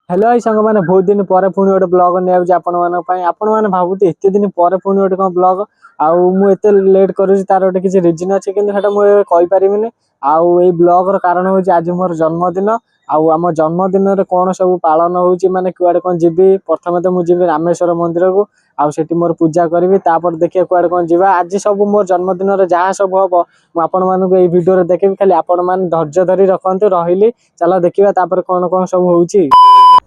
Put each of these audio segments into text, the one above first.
hello भाई सांग मैंने बहुत दिन पर पुणी गोटे ब्लॉग नहीं आपण मैंने भावुती एत दिन पर पुणी गोटे कौन ब्लॉग आउ मुझे लेट करुँच तार गोटे किसी रिजन अच्छे कि मुझे कहीपरिनी आउ ये ब्लॉग कारण हूँ आज मोर जन्मदिन आम जन्मदिन में कौन सब पालन होची माने कुआडे कौन जीवी प्रथम तो मुझे रामेश्वर मंदिर को आउ सेठी मोर पूजा करी तापर देखिए कुआडे कौन जीवा आज सब मोर जन्मदिन जहाँ सब हम आपण मानक ये वीडियो देखेबी खाली आपण मैंने धैर्य धरी रखते रही चलो देखा तापर कौन कौन सब होची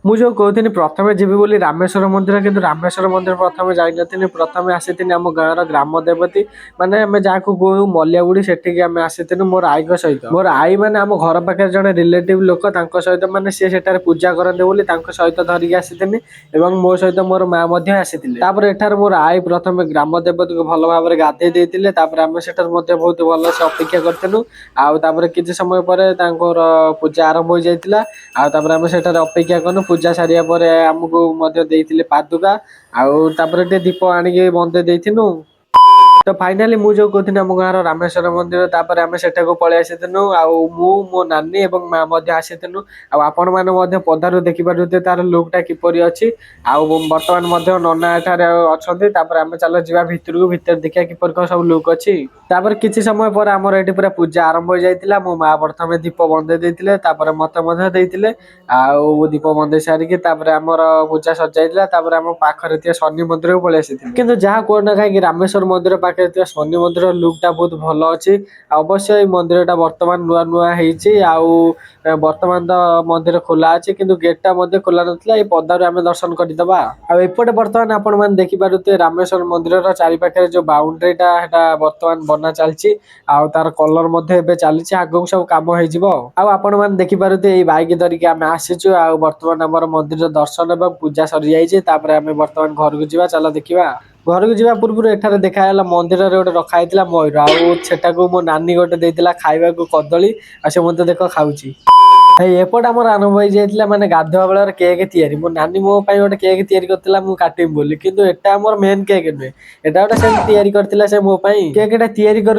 मु जो कहती प्रथम जीवी बोली रामेश्वर मंदिर किंतु रामेश्वर मंदिर प्रथम जाइनी प्रथम आसी आम गाँव ग्राम देवती माने आम जहाँ कहूँ मलियागुड़ी से आम आसी मोर आई सहित मोर आई माने आम घर पाखे जड़े रिलेटिव लोक सहित माने सी सेठार पूजा करते बोली सहित धरिकी आसी मो सहित मोर माँ आसी एठार मोर आई प्रथम ग्राम देवती को भल भाव गाधे देते आम सेठार बहुत भल से अपेक्षा करूँ आउ किसी समय पर पूजा आरंभ हो जाता आम सेठार अपेक्षा करूँ पूजा सारिया पर आमको पादुका आउ दीप आनिक बंदे देथिनु तो फाइनाली मु जो कहती आम गाँव रामेश्वर मंदिर तापर आम सेठा को पलि आसीनु मो नानी और माँ आसीनु आपण मैंने पदारू देखिपे तार लुकटा किपरि अच्छी बर्तमान नना एठार अच्छा आम चलो जा भितर को भितर देखा किपर कौन सब लुक अच्छी तापर किसी समय पर आमर ये पूरा पूजा आरंभ हो जाता मो माँ प्रथम दीप बंदे देते मत आउ दीप बंदे सारिकी आमर पूजा सजाइला आम पाखे शनि मंदिर को पलि आसी कि जहाँ कहना कहीं रामेश्वर मंदिर पाखे शनि मंदिर लुकटा बहुत भल अच्छी अवश्य ये मंदिरटा बर्तमान नुआ नुआ बर्तमान तो मंदिर खोला अच्छी किंतु गेटा खोला नाला ये पदारू आम दर्शन करदे आउटे बर्तमान आपण मैंने देखिपे रामेश्वर मंदिर चारि पाखे जो बाउंड्रीटा बर्तमान बना चलती तार कलर चली आगक सब कम होपण मैंने देखिपे ये बाइक धरिकी आम आसीचु बर्तमान आम मंदिर दर्शन और पूजा सरी जाइए आम बर्तमान घर को जीवा चलो देखा घर को जीवा पूर्व एठार देखाला मंदिर गोटे रखाई मयूर आटा को मो नानी गोटे देता खावा कदली आ देख खाऊची एपट आम आरंभ हो जाता माने गाधुआ बेलार केक या मो नानी मो गोटे केक या काटमी बोली किंतु एटा आमर मेन केक नुहे एटा गोटे से करथिला से मो केकटा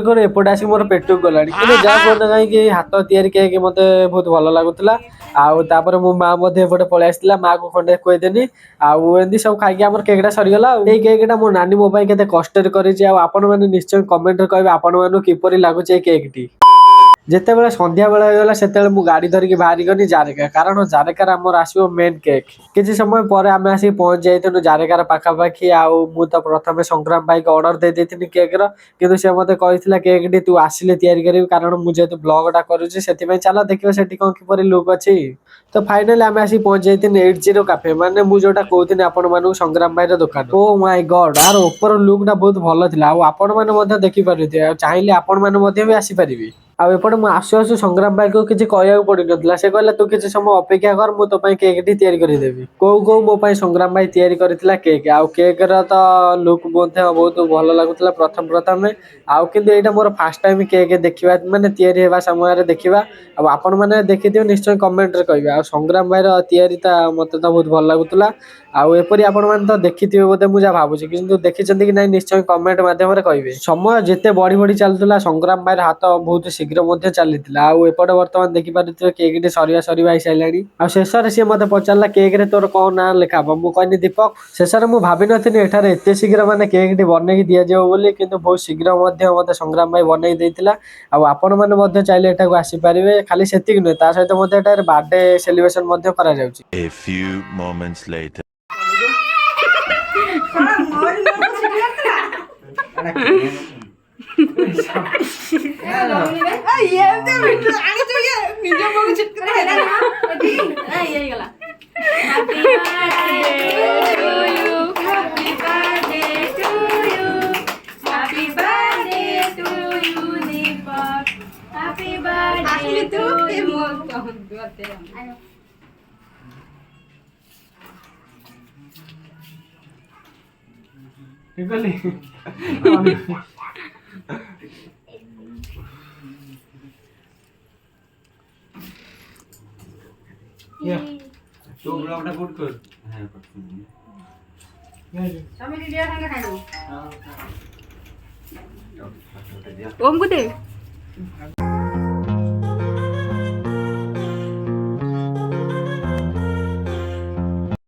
कर एपट आसी मोर पेटू गलानी कि जहाँ कहना कहीं हाथ या केक मत बहुत भल लगुला आउे मो माँ एपटे पलि आसला माँ को खंडे खुदेनी आमती सब खाई आम केकटा सरीगला ये केकटा मो नानी मो केते कष्ट कर निश्चय कमेंट कहे आपण मानू किपरि लगुचे केकटी जिते बेला संध्या बेला होगा से गाड़ी धरिकी बाहरी गनी जारेका कारण जारेकार आमर आसो मेन केक किसी समय पर आम आसी पहुंच जाइनु जारेकार पाखापाखि मु तो प्रथम संग्राम भाई को ऑर्डर दे देथिनि केक किंतु से मते कहिथिला केक तू आसिले तैयारी करिवि कारण मु जेतु ब्लॉगटा करूछि सेति चलो देखियो सेठी कोन किपरि लुक अछि तो फाइनली आम आसी पहुंच जाइथिनि 80 कैफे माने मु जोटा कहथिनि आपण मानु संग्राम भाई रो दुकान ओ माय गॉड यार ऊपर लुकटा बहुत भल थिला आपण माने मते देखि पारुथिबे चाहिले आपण माने मते भी आसी परिबे आउटे मुझे आसु आसु संग्राम भाई को किसी कहू पड़ ना से कहला तू किसी समय अपेक्षा कर मु तो केक टी तैयारी कौ कौ मो संग्राम भाई तैयारी करथिला केक आउ केक तो लुक बहुत भल लगुला प्रथम प्रथम आउ कि यहाँ मोर फास्ट टाइम केक देखा माने तैयारी होगा समय देखा आपण मैंने देखिए निश्चय कमेंट कहे आ संग्राम भाई तैयारी मत तो बहुत भल लगुला आउपरी आपण मैंने तो देखिए बोधे मुझे भावुची कि देखी कि ना निश्चय कमेंट मध्यम कहे समय जिते बढ़ी बढ़ी चलूला संग्राम भाई हाथ बहुत शीघ्र चली एपटे बर्तमान देखिपे केक सरिया सरिया आई सारे आशेष सी मत पचारा केक तोर कौन ना लिखा मुझे कहनी दीपक शेष में भावी नी एठार एत शीघ्र मैंने केक टी बनई दि जाए कि बहुत शीघ्र मत संग्राम भाई बनई देता आपण मैंने चाहिए एटा को आसीपारे खाली से नुहे ता सहित बर्थडे सेलिब्रेशन करा तो ब्लॉगटा पुट कर हां समिति दिया संगे खाइबो ओम को दे